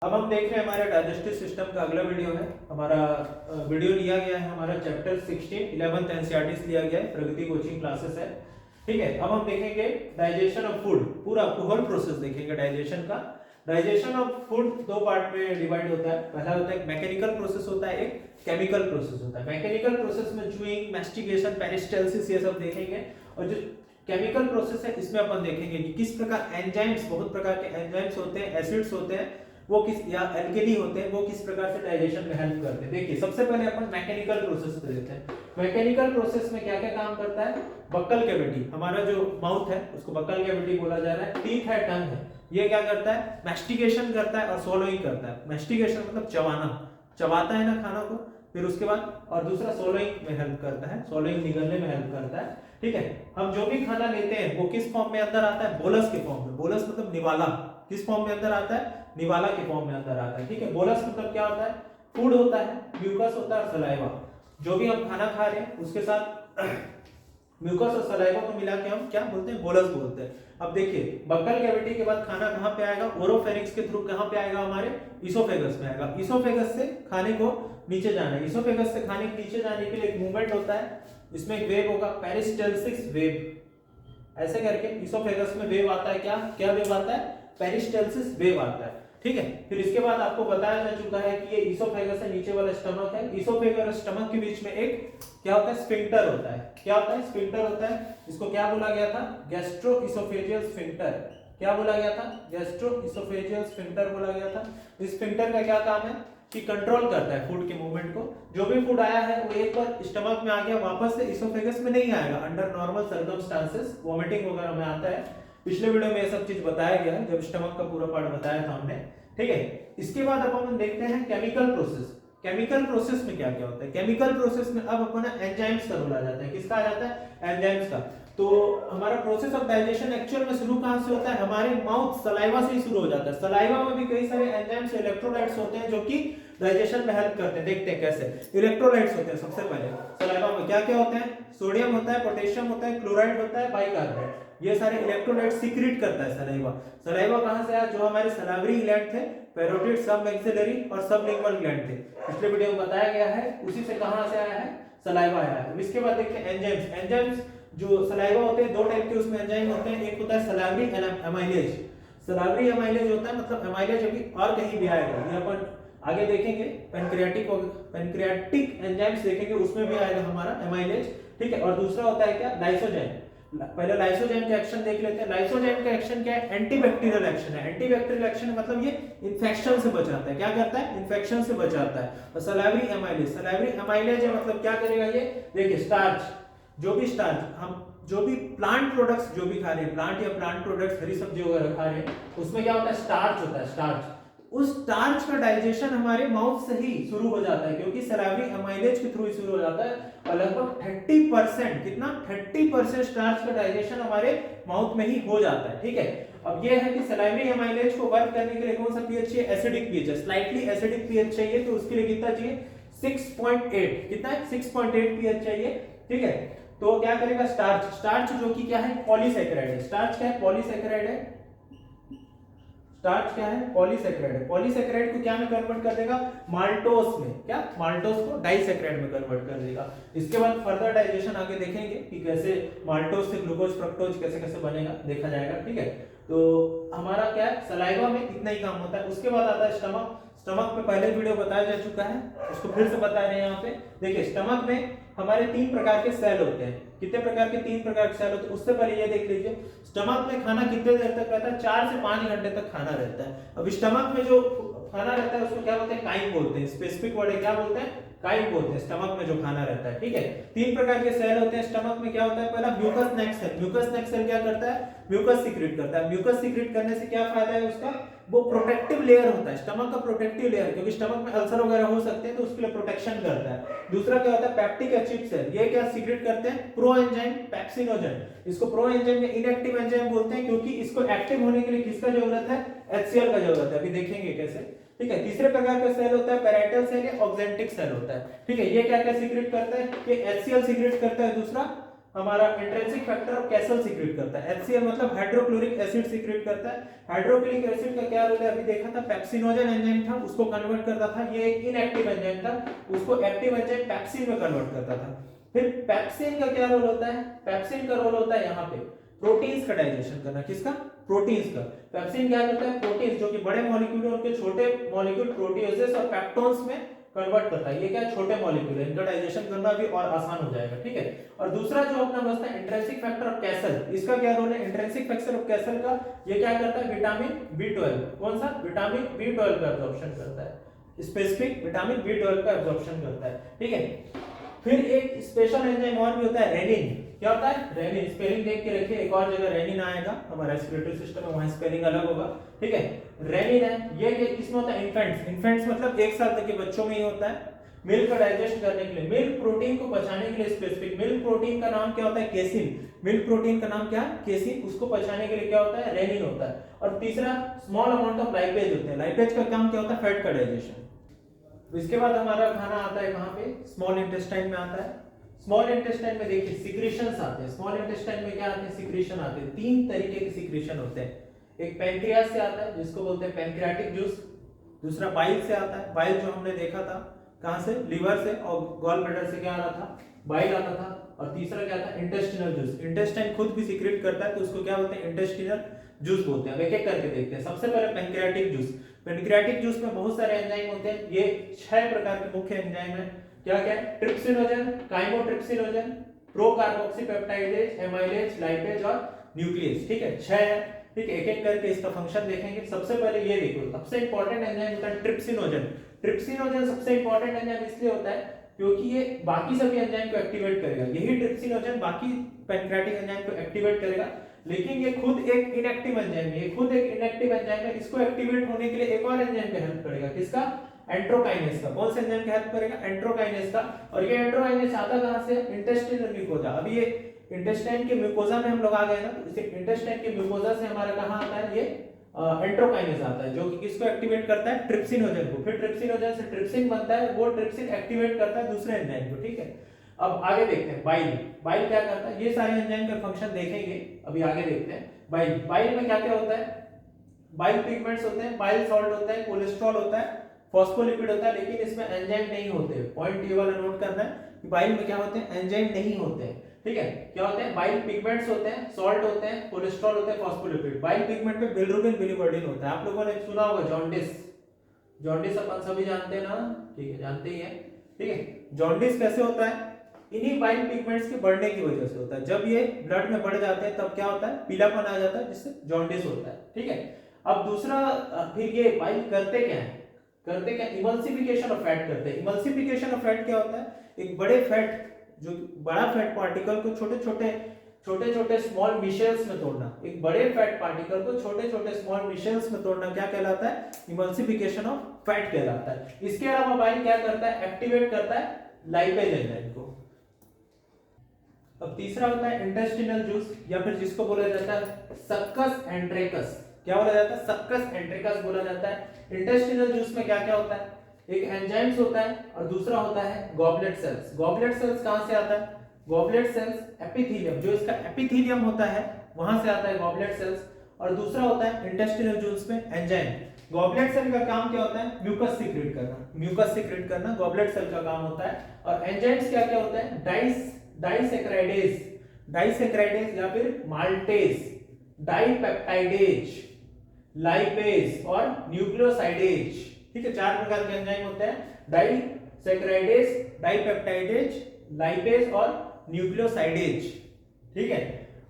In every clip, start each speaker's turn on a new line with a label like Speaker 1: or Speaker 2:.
Speaker 1: अब हम देख रहे हैं हमारे डाइजेस्टिव सिस्टम का अगला वीडियो है। हमारा वीडियो लिया गया है हमारा चैप्टर 16 11th एनसीईआरटी लिया गया है, प्रगति कोचिंग क्लासेस है। ठीक है, अब हम देखेंगे डाइजेशन ऑफ फूड, पूरा होल प्रोसेस देखेंगे डाइजेशन का। डाइजेशन ऑफ फूड दो पार्ट में डिवाइड होता है। पहला होता है मैकेनिकल प्रोसेस होता है, एक केमिकल प्रोसेस होता है। मैकेनिकल प्रोसेस में च्यूइंग, मैस्टिकेशन, पेरिस्टाल्सिस ये सब देखेंगे। और जो केमिकल प्रोसेस है इसमें अपन देखेंगे कि किस प्रकार एंजाइम्स, बहुत प्रकार के एंजाइम्स होते हैं, एसिड्स होते हैं, वो किस या एल्केली होते हैं, वो किस प्रकार से डाइजेशन में हेल्प करते हैं। देखिए सबसे पहले अपन मैकेनिकल प्रोसेस पे देखते हैं। मैकेनिकल प्रोसेस में क्या क्या काम करता है। बक्कल कैविटी, हमारा जो माउथ है उसको बक्कल कैविटी बोला जा रहा है। टीथ है, टंग है, ये क्या करता है, मैस्टिकेशन करता है और स्वॉलोइंग करता है। मैस्टिकेशन मतलब चबाना, चबाता है ना खाना को, फिर उसके बाद और दूसरा स्वॉलोइंग में हेल्प करता है, स्वॉलोइंग निगलने में हेल्प करता है। ठीक है, हम जो भी खाना लेते हैं वो किस फॉर्म में अंदर आता है, बोलस के फॉर्म में। बोलस मतलब निवाला, किस फॉर्म में अंदर आता है, निवाला के फॉर्म में अंदर आता है। ठीक है, बोलस मतलब क्या होता है, फूड होता है, म्यूकस होता है और सलाइवा। जो भी हम खाना खा रहे हैं उसके साथ म्यूकस और सलाइवा को मिला के हम क्या बोलते हैं, बोलस बोलते हैं। अब देखिए बक्कल कैविटी के बाद खाना कहां पे आएगा, ओरोफेरिंक्स के थ्रू कहां पे आएगा, हमारे इसोफेगस में आएगा। इसोफेगस से खाने को नीचे जाना है। इसोफेगस से खाने के नीचे जाने के लिए एक मूवमेंट होता है, इसमें एक वेव होगा, पेरिस्टाल्सिस वेव। ऐसे करके इसोफेगस में वेव आता है, क्या क्या वेव आता है, पेरिस्टाल्सिस वेव आता है। ठीक है, फिर इसके बाद आपको बताया जा चुका है कि ये इसोफेगस है, नीचे वाला स्टमक है। इसोफेगस और स्टमक के बीच में एक क्या होता है, स्फिंक्टर होता है। क्या होता है, स्फिंक्टर होता है। इसको क्या बोला गया था, गैस्ट्रो इसोफेजियल स्फिंक्टर। क्या बोला गया था, गैस्ट्रो इसोफेजियल स्फिंक्टर बोला गया था। इस स्फिंक्टर का क्या काम है कि कंट्रोल करता है फूड के मूवमेंट को। जो भी फूड आया है वो एक बार स्टमक में आ गया, वापस से इसोफेगस में नहीं आएगा। अंडर नॉर्मल सर्कमस्टांसेस वोमिटिंग वगैरह में आता है। पिछले वीडियो में ये सब चीज बताया गया है, जब स्टमक का पूरा पार्ट बताया था हमने। ठीक है, इसके बाद अब हम देखते हैं केमिकल प्रोसेस। केमिकल प्रोसेस में क्या क्या होता है। केमिकल प्रोसेस में अब अपना एंजाइम्स का रोल आ जाता है। किसका आ जाता है, एंजाइम्स का। तो हमारा प्रोसेस ऑफ डाइजेशन एक्चुअल में शुरू कहां से होता है, हमारे माउथ, सलाइवा से ही शुरू हो जाता है। सलाइवा में भी कई सारे एंजाइम्स, इलेक्ट्रोलाइट्स होते हैं जो कि डाइजेशन में हेल्प करते हैं। देखते हैं कैसे। इलेक्ट्रोलाइट्स होते हैं सबसे पहले सलाइवा में, क्या क्या होते हैं, सोडियम होता है, पोटेशियम होता है, क्लोराइड होता है, बाइकार्बोनेट। ये सारे इलेक्ट्रोलाइट सीक्रेट करता है सलाइवा। सलाइवा कहां से आया, जो हमारे सलावरी ग्लैंड थे, पैरोटिड, सब मैक्सिलरी और सबलिंगुअल ग्लैंड थे, पिछले वीडियो में बताया गया है। उसी से कहां से आया है, सलाइवा आया है। इसके बाद देखते हैं एंजाइम्स। एंजाइम्स जो सलाइवा होते हैं, दो टाइप के उसमें एंजाइम होते हैं। एक होता है सलावरी एमाइलेज। सलावरी एमाइलेज होता है मतलब एमाइलेज अभी और कहीं भी आएगा, ये अपन आगे देखेंगे। पैनक्रियाटिक एंजाइम्स देखेंगे, उसमें भी आएगा हमारा एमाइलेज। ठीक है, और दूसरा होता है क्या, लाइसोजाइम। पहले लाइसोजाइम का एक्शन देख लेते हैं। लाइसोजाइम का एक्शन क्या है, एंटीबैक्टीरियल एक्शन है। एंटीबैक्टीरियल एक्शन मतलब ये इन्फेक्शन से बचाता है। क्या करता है, इन्फेक्शन से बचाता है। और सलावरी एमाइलेज, सलावरी एमाइलेज मतलब क्या करेगा ये, देखिए स्टार्च, जो भी स्टार्च हम जो भी प्लांट प्रोडक्ट्स जो भी खा रहे हैं, प्लांट या प्लांट प्रोडक्ट्स, हरी सब्जी वगैरह खा रहे हैं, उसमें क्या होता है, स्टार्च होता है, स्टार्च। उस स्टार्च का डाइजेशन हमारे माउथ से ही शुरू हो जाता है, क्योंकि सलावरी एमाइलेज के थ्रू ही शुरू हो जाता है। और लगभग 30%, कितना, 30% स्टार्च का डाइजेशन हमारे माउथ में ही हो जाता है। ठीक है, अब ये है कि सलाइवरी एमाइलेज को वर्क करने के लिए कौन सा पीएच चाहिए, एसिडिक पीएच है, स्लाइटली एसिडिक पीएच चाहिए। तो उसके लिए कितना चाहिए, 6.8, कितना है, 6.8 पीएच चाहिए। ठीक है, तो क्या करेगा, स्टार्च, स्टार्च जो कि क्या है, पॉलीसैकेराइड है। स्टार्च क्या है, पॉलीसैकेराइड है। स्टार्च क्या है, पॉलीसैकेराइड है। पॉलीसैकेराइड को क्या में कन्वर्ट कर देगा, माल्टोस में, क्या, माल्टोस को डाइसैकेराइड में कन्वर्ट कर देगा। इसके बाद फर्दर डाइजेशन आगे देखेंगे कि कैसे माल्टोस से ग्लूकोज, फ्रक्टोज कैसे कैसे बनेगा, देखा जाएगा। ठीक है, तो हमारा क्या है, सलाइवा में इतना ही काम होता है। उसके बाद आता है स्टमक। स्टमक पे पहले वीडियो बताया जा चुका है, उसको फिर से बता रहे हैं यहाँ पे। देखिए स्टमक में हमारे 3 प्रकार के सेल होते हैं। कितने प्रकार के, 3 प्रकार के सेल होते हैं। उससे पहले ये देख लीजिए, स्टमक में खाना कितने देर तक रहता है, 4 से 5 घंटे तक खाना रहता है। अब स्टमक में जो खाना रहता है उसको क्या बोलते हैं, काइम बोलते हैं। स्पेसिफिक वर्ड है, क्या बोलते हैं, काइम बोलते हैं, स्टमक में जो खाना रहता है। ठीक है, 3 प्रकार के सेल होते हैं स्टमक में। क्या होता है, पहला म्यूकस नेक सेल। म्यूकस नेक सेल क्या करता है, म्यूकस सीक्रेट करता है। म्यूकस सीक्रेट करने से क्या फायदा है उसका, वो प्रोटेक्टिव लेयर होता है, स्टमक का प्रोटेक्टिव लेयर, क्योंकि स्टमक में अल्सर वगैरह हो सकते हैं तो उसके लिए प्रोटेक्शन करता है। दूसरा क्या होता है, पेप्टिक एसिड सेल। ये क्या सीक्रेट करते हैं, प्रो एंजाइम पेप्सिनोजन। इसको प्रो एंजाइम या इनएक्टिव एंजाइम बोलते हैं, क्योंकि इसको एक्टिव होने के लिए किसका जरूरत है, HCl का जरूरत है। अभी देखेंगे कैसे। ठीक है, तीसरे प्रकार का सेल होता है पैराइटल सेल या ऑक्जेंटिक सेल होता है। ठीक है, ये क्या क्या सीक्रेट करता है, ये HCl सीक्रेट करता है। दूसरा हमारा intrinsic factor of castle secret करता है। HCl मतलब हाइड्रोक्लोरिक एसिड सीक्रेट करता है। हाइड्रोक्लोरिक एसिड का क्या रोल है अभी देखा था, पेप्सिनोजन एंजाइम था उसको कन्वर्ट करता था, ये एक इनएक्टिव एंजाइम था उसको एक्टिव एंजाइम पेप्सिन में कन्वर्ट करता था। फिर पेप्सिन का क्या रोल होता है, पेप्सिन का रोल होता है यहाँ पे प्रोटीन्स का डाइजेशन करना, किसका, प्रोटीन्स का। पेप्सिन क्या करता है, प्रोटीन्स जो कि बड़े मॉलिक्यूल है उनके छोटे मॉलिक्यूल प्रोटियोजेस और पेप्टोन्स में कन्वर्ट करता है। ये क्या छोटे मॉलिक्यूल है, इनका डाइजेशन करना भी और आसान हो जाएगा, ठीक है। और दूसरा जो अपना बचता है इंट्रिंसिक फैक्टर ऑफ कैसल, इसका क्या रोल है, इंट्रिंसिक फैक्टर ऑफ कैसल का ये क्या करता है, विटामिन B12, कौन सा, विटामिन B12 का एब्जॉर्प्शन करता है, स्पेसिफिक विटामिन B12 का एब्जॉर्प्शन करता है, ठीक है। फिर एक स्पेशल एंजाइम और भी होता है रेनिन, क्या होता है, रेनिन, स्पेलिंग देख के रखिए, एक और जगह रेनिन आएगा हमारा रेस्पिरेटरी सिस्टम में, वहां स्पेलिंग अलग होगा, ठीक है। रेनिन है, ये किसमें होता है, इन्फेंट्स, इन्फेंट्स मतलब 1 साल तक के बच्चों में ही होता है। मिल्क का डाइजेस्ट करने के लिए, मिल्क प्रोटीन को पचाने के लिए स्पेसिफिक, मिल्क प्रोटीन का नाम क्या होता है, केसिन, मिल्क प्रोटीन का नाम क्या है, केसिन, उसको पचाने के लिए क्या होता है, रेनिन होता है। और तीसरा स्मॉल अमाउंट ऑफ लाइपेज होते हैं, लाइपेज का काम क्या होता है, फैट का डाइजेशन। इसके बाद हमारा खाना आता है कहां पे, स्मॉल इंटेस्टाइन में आता है। स्मॉल इंटेस्टाइन में देखिए सिक्रीशंस आते हैं, स्मॉल इंटेस्टाइन में क्या आते हैं, सिक्रीशन आते हैं। 3 तरीके के सिक्रीशन होते हैं, एक पैंक्रियास से आता है जिसको बोलते हैं पैंक्रियाटिक जूस, दूसरा बाइल से आता है, बाइल जो हमने देखा था कहां से, लीवर से, और गॉल ब्लैडर से क्या आ रहा था, बाइल आता था। और तीसरा क्या था, इंटेस्टिनल जूस, इंटेस्टाइन खुद भी सीक्रेट करता है तो उसको क्या बोलते हैं, इंटेस्टिनल जूस बोलते हैं। अब एक एक करके देखते हैं। सबसे पहले पैंक्रियाटिक जूस, पैंक्रियाटिक जूस में बहुत सारे एंजाइम होते हैं, ये 6 प्रकार के मुख्य एंजाइम हैं, क्या क्या, ट्रिप्सिनोजन, काइमोट्रिप्सिनोजन, प्रोकार्बोक्सीपेप्टाइडेज, एमाइलेज, लाइपेज और न्यूक्लियस, ठीक है, 6 है, ठीक है। एक एक करके इसका फंक्शन देखेंगे। सबसे पहले ये देखो, सबसे इंपॉर्टेंट एंजाइम होता है ट्रिप्सिनोजन। ट्रिप्सिनोजन सबसे इंपॉर्टेंट एंजाइम इसलिए होता है क्योंकि ये बाकी सभी एंजाइम को एक्टिवेट करेगा, यही ट्रिप्सिनोजन बाकी पैंक्रियाटिक एंजाइम को एक्टिवेट करेगा, लेकिन ये खुद एक इनएक्टिव एंजाइम है, ये खुद एक इनएक्टिव एंजाइम है। इसको एक्टिवेट होने के लिए एक और एंजाइम का हेल्प करेगा, किसका, एंट्रोकाइनेस का। कौन से एंजाइम का हेल्प करेगा, एंट्रोकाइनेस का। और ये एंट्रोकाइनेस आता कहां से, इंटेस्टिनल म्यूकोजा। अभी ये इंटेस्टाइन के म्यूकोजा में हम लोग आ गए ना, तो इसे इंटेस्टाइन के म्यूकोजा से हमारा कहां आता है, ये एंट्रोकाइनेस आता है, जो कि किसको एक्टिवेट करता है, ट्रिप्सिनोजन को। फिर ट्रिप्सिनोजन से ट्रिप्सिन बनता है, वो ट्रिप्सिन एक्टिवेट करता है दूसरे एंजाइम को, ठीक है। अब आगे देखते हैं बाइल, बाइल क्या करता है, ये सारे एंजाइम का फंक्शन देखेंगे, अभी आगे देखते हैं। बाइल, बाइल में क्या क्या होता है, बाइल पिगमेंट्स होते हैं, बाइल सॉल्ट होता है, कोलेस्ट्रॉल होता है, फॉस्फोलिपिड होता है, लेकिन इसमें एंजाइम नहीं होते। पॉइंट ये वाला नोट करना है कि बाइल में क्या होते हैं, एंजाइम नहीं होते हैं, ठीक है। क्या होते हैं, बाइल पिगमेंट्स होते हैं, सॉल्ट होते हैं, कोलेस्ट्रॉल होते हैं, फॉस्फोलिपिड। बाइल पिगमेंट में बिलिरुबिन, बिलिवर्डिन होता है। आप लोगों ने सुना होगा जॉन्डिस, जॉन्डिस अपन सभी जानते हैं ना, ठीक है, जानते ही हैं, ठीक है। जॉन्डिस कैसे होता है, इन्हीं बाइल पिगमेंट्स के बढ़ने की वजह से होता है। जब ये ब्लड में बढ़ जाते हैं तब क्या होता है, पीलापन आ जाता है, जिससे जॉन्डिस होता है, ठीक है। अब दूसरा, फिर ये बाइल करते क्या है, करते क्या, इमल्सिफिकेशन ऑफ फैट करते हैं। इमल्सिफिकेशन ऑफ फैट क्या होता है, एक बड़े फैट, जो बड़ा फैट पार्टिकल को छोटे छोटे स्मॉल मिशेल्स में तोड़ना, एक बड़े फैट पार्टिकल को छोटे छोटे स्मॉल मिशेल्स में तोड़ना क्या कहलाता है, इमल्सिफिकेशन ऑफ फैट कहलाता है। इसके अलावा बाइल क्या करता है, एक्टिवेट करता है लाइपेज एंजाइम को। अब तीसरा होता है इंटेस्टिनल जूस, या फिर जिसको बोला जाता है सक्कस एंट्रेकस। क्या बोला जाता है, सक्कस एंट्रेकस बोला जाता है। इंटेस्टिनल जूस में क्या क्या होता है, एक एंजाइम्स होता है और दूसरा होता है गॉबलेट सेल्स। गॉबलेट सेल्स कहां से आता है, गॉबलेट सेल्स एपिथेलियम, जो इसका एपिथेलियम होता है वहां से आता है गॉबलेट सेल्स। और दूसरा होता है इंटेस्टिनल जूस में एंजाइम। गॉबलेट सेल का काम क्या होता है, म्यूकस सीक्रेट करना, म्यूकस सीक्रेट करना गॉबलेट सेल का काम होता है। और एंजाइम्स क्या क्या होता है, डाइसैकराइडेज, डाइसैकराइडेज या फिर माल्टेज, डाइपेप्टाइडेज, लाइपेज और न्यूक्लियोसाइडेज, ठीक है। 4 प्रकार के एंजाइम होते हैं, डाइसैकराइडेज, डाइपेप्टाइडेज, लाइपेज और न्यूक्लियोसाइडेज, ठीक है।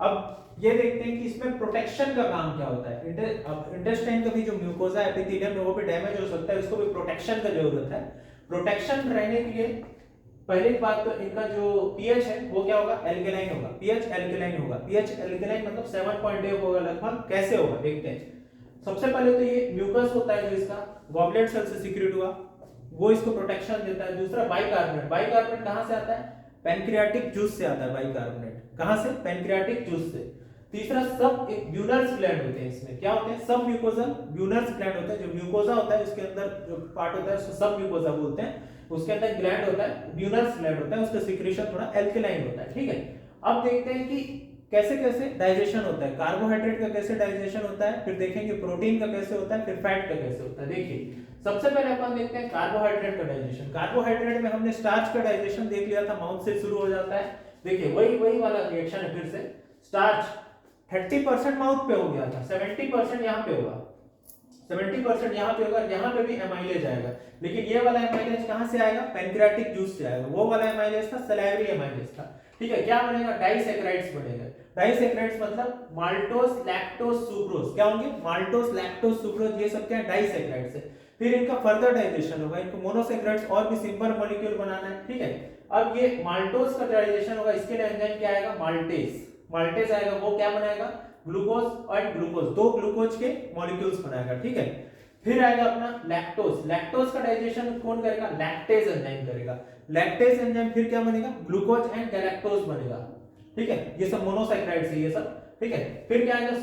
Speaker 1: अब ये देखते हैं कि इसमें प्रोटेक्शन का काम क्या होता है। अब इंटेस्टाइन का भी जो म्यूकोजा एपिथेलियम है वो भी डैमेज हो सकता है, उसको भी प्रोटेक्शन का जरूरत है। प्रोटेक्शन रहने के लिए पहली बात तो इनका जो पीएच है वो क्या होगा, एल्कलाइन होगा, पीएच एल्कलाइन होगा। पीएच एल्कलाइन मतलब 7.8 होगा लगभग। कैसे होगा देखते हैं। सबसे पहले तो ये म्यूकस होता है जो इसका गॉबलेट सेल से सीक्रेट हुआ, वो इसको प्रोटेक्शन देता है। दूसरा बाइकार्बोनेट, बाइकार्बोनेट कहां से आता है, पैंक्रियाटिक जूस से आता है बाइकार्बोनेट। कहां से, पैंक्रियाटिक जूस से। तीसरा सब एक ब्यूनर्स ग्लैंड होते हैं, इसमें क्या होते हैं, सब म्यूकोजल ब्यूनर्स ग्लैंड होता है। जो म्यूकोजा होता है उसके अंदर जो पार्ट होता है उसको सब म्यूकोजा बोलते हैं। उसके अंदर ग्लैंड होता है, ब्यूनर्स ग्लैंड होता है, उसका सीक्रेशन थोड़ा एल्कलाइन होता है, ठीक है। अब देखते हैं कि कैसे कैसे डाइजेशन होता है, कार्बोहाइड्रेट का कैसे डाइजेशन होता है, फिर देखेंगे प्रोटीन का कैसे होता है, फिर फैट का कैसे होता है। देखिए सबसे पहले अपन देखते हैं कार्बोहाइड्रेट का डाइजेशन। कार्बोहाइड्रेट में हमने स्टार्च का डाइजेशन देख लिया था, माउथ से शुरू हो जाता है। देखिए वही वाला रिएक्शन है फिर से। स्टार्च 30% माउथ पे हो गया था, 70% यहाँ पे होगा, 70% यहाँ पे होगा, यहाँ पे भी एमाइलेज आएगा। लेकिन ये वाला एमाइलेज कहाँ से आएगा, पैंक्रियाटिक जूस से आएगा। वो वाला एमाइलेज था सलाइवरी एमाइलेज था। ठीक है, क्या बनेगा, डाइसैकेराइड्स बनेगा। डाइसैकेराइड्स मतलब माल्टोस लैक्टोस सुक्रोज, क्या होंगे, माल्टोस लैक्टोस सुक्रोज, ये सब क्या है, डाइसैकेराइड्स है। फिर इनका फर्दर डाइजेशन होगा, इनको मोनोसैकेराइड्स और भी सिंपल मॉलिक्यूल बनाना है। ठीक है, अब ये माल्टोस का डाइजेशन होगा, इसके लिए एंजाइम क्या आएगा, माल्टेज। माल्टेज आएगा, वो क्या बनाएगा, ग्लूकोज और ग्लूकोज, दो ग्लूकोज के मॉलिक्यूल्स बनाएगा। ठीक है, फिर आएगा अपना लैक्टोज। लैक्टोज का डाइजेशन कौन करेगा, लैक्टेज एंजाइम करेगा। लैक्टेज एंजाइम फिर क्या बनेगा, ग्लूकोज एंड गैलेक्टोज बनेगा। ठीक है, ये सब मोनोसैकेराइड्स है ये सब। ठीक है, फिर क्या आएगा,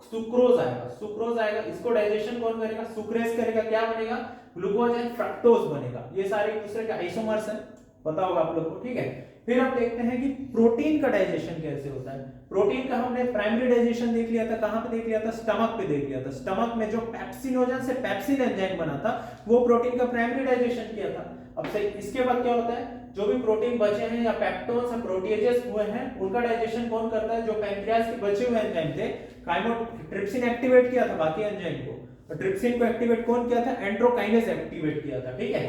Speaker 1: सुक्रोज आएगा। सुक्रोज आएगा, इसको डाइजेशन कौन करेगा, सुक्रेज करेगा, क्या बनेगा, ग्लूकोज एंड फ्रक्टोज बनेगा। ये सारे एक दूसरे के आइसोमर्स हैं, पता होगा आप लोग को। ठीक है, फिर हम देखते हैं कि प्रोटीन का डाइजेशन कैसे होता है। प्रोटीन का हमने प्राइमरी डाइजेशन देख लिया था, कहां पे देख लिया था, स्टमक पे देख लिया था। स्टमक में जो पेप्सिनोजन से पेप्सिन एंजाइम बना था, वो प्रोटीन का प्राइमरी डाइजेशन किया था। अब से इसके बाद क्या होता है, जो भी प्रोटीन बचे हैं या पेप्टोन्स या प्रोटीएजेस हुए हैं, उनका डाइजेशन कौन करता है, जो पैंक्रियास के बचे हुए एंजाइम थे। काइमोट्रिप्सिन एक्टिवेट किया था बाकी एंजाइम को, और ट्रिप्सिन को एक्टिवेट कौन किया था, एंड्रोकाइनेज एक्टिवेट किया था। ठीक है,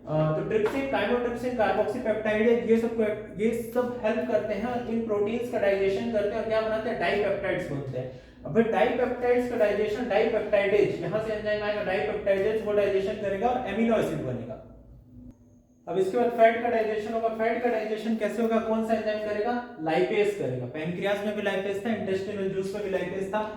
Speaker 1: तो ट्रिप्सिन, काइमोट्रिप्सिन, कार्बोक्सीपेप्टाइड, ये सब हेल्प करते हैं इन प्रोटीन्स का डाइजेशन करते हैं और क्या बनाते हैं, डाइपेप्टाइड्स बनते हैं। अब फिर डाइपेप्टाइड्स का डाइजेशन, डाइपेप्टाइडेज, यहां से एंजाइम आएगा डाइपेप्टाइडेज, वो डाइजेशन करेगा और एमिनो एसिड बनेगा। अब इसके बाद फैट का डाइजेशन होगा। फैट का डाइजेशन कैसे होगा, कौन सा एंजाइम करेगा, लाइपेज करेगा। पैंक्रियास में भी लाइपेज था, इंटेस्टिनल जूस में भी लाइपेज था।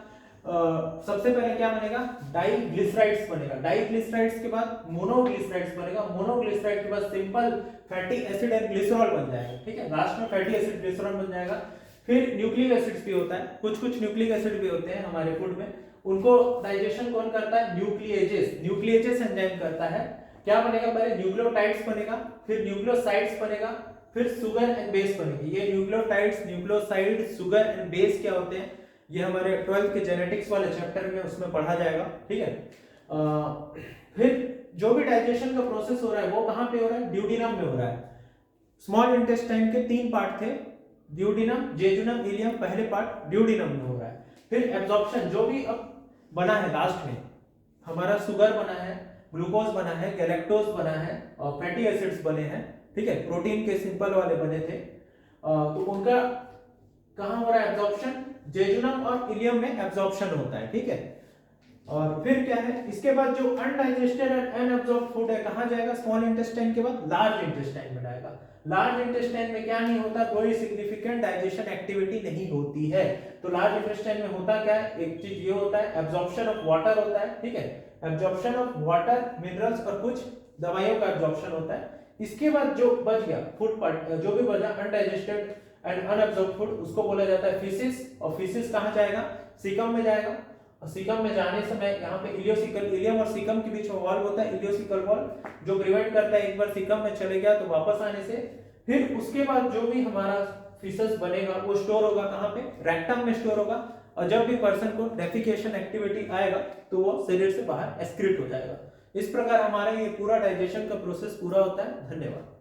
Speaker 1: सबसे पहले क्या बनेगा, डाइग्लिसराइड्स बनेगा। डाइग्लिसराइड्स के बाद मोनोग्लिसराइड्स बनेगा। मोनोग्लिसराइड के बाद simple fatty acid and glycerol बन जाएगा। ठीक है, लास्ट में फैटी एसिड ग्लिसरॉल बन जाएगा। फिर न्यूक्लिक एसिड्स भी होता है, कुछ न्यूक्लिक एसिड भी होते हैं हमारे फूड में, उनको डाइजेशन कौन करता है, न्यूक्लिएजेस। न्यूक्लिएजेस एंजाइम करता है। क्या बनेगा, पहले न्यूक्लियोटाइड्स बनेगा, फिर न्यूक्लियोसाइड्स बनेगा, फिर शुगर एंड बेस बनेगी। ये nucleotides, nucleoside, sugar and base क्या होते हैं, ये हमारे 12th के जेनेटिक्स वाले चैप्टर में उसमें पढ़ा जाएगा। ठीक है, फिर जो भी डाइजेशन का प्रोसेस हो रहा है वो कहां पे हो रहा है, ड्यूडिनम में हो रहा है। स्मॉल इंटेस्टाइन के 3 पार्ट थे, ड्यूडिनम, जेजुनम, इलियम। पहले पार्ट ड्यूडिनम में हो रहा है। फिर एब्जॉर्प्शन, जो भी अब बना है लास्ट में, हमारा शुगर बना है, ग्लूकोज बना है, गैलेक्टोज बना है और फैटी एसिड्स बने हैं। ठीक है, प्रोटीन के सिंपल वाले बने थे, तो उनका कहां हो रहा है एब्जॉर्प्शन, जेजुनम और इलियम में एब्जॉर्प्शन होता है। ठीक है, और फिर क्या है, इसके बाद जो अनडाइजेस्टेड एंड अनअब्सॉर्ब्ड फूड है कहां जाएगा, स्मॉल इंटेस्टाइन के बाद लार्ज इंटेस्टाइन में जाएगा। लार्ज इंटेस्टाइन में क्या नहीं होता, कोई सिग्निफिकेंट डाइजेशन एक्टिविटी नहीं होती है। तो लार्ज इंटेस्टाइन में होता क्या है, एक चीज ये होता है, एब्जॉर्प्शन ऑफ वाटर होता है। ठीक है, एब्जॉर्प्शन ऑफ वाटर, मिनरल्स और कुछ दवाइयों का एब्जॉर्प्शन होता है। इसके बाद जो बच गया फूड पार्ट, जो भी बचा अनडाइजेस्टेड एंड अनअब्सॉर्ब्ड फूड, उसको बोला जाता है फीसिस। और फीसिस कहां जाएगा, सीकम में जाएगा। और सीकम में जाने समय यहाँ पे इलियोसिकल, इलियम और सीकम के बीच में वाल्व होता है, इलियोसिकल वाल्व, जो प्रिवेंट करता है एक बार सीकम में चले गया तो वापस आने से। फिर उसके बाद जो भी हमारा फीसस बनेगा वो स्टोर होगा कहां पे, रेक्टम में स्टोर होगा। और जब भी पर्सन को डेफिकेशन एक्टिविटी आएगा तो वो शरीर से बाहर एक्सक्रीट हो जाएगा। इस प्रकार हमारा ये पूरा डाइजेशन का प्रोसेस पूरा होता है। धन्यवाद।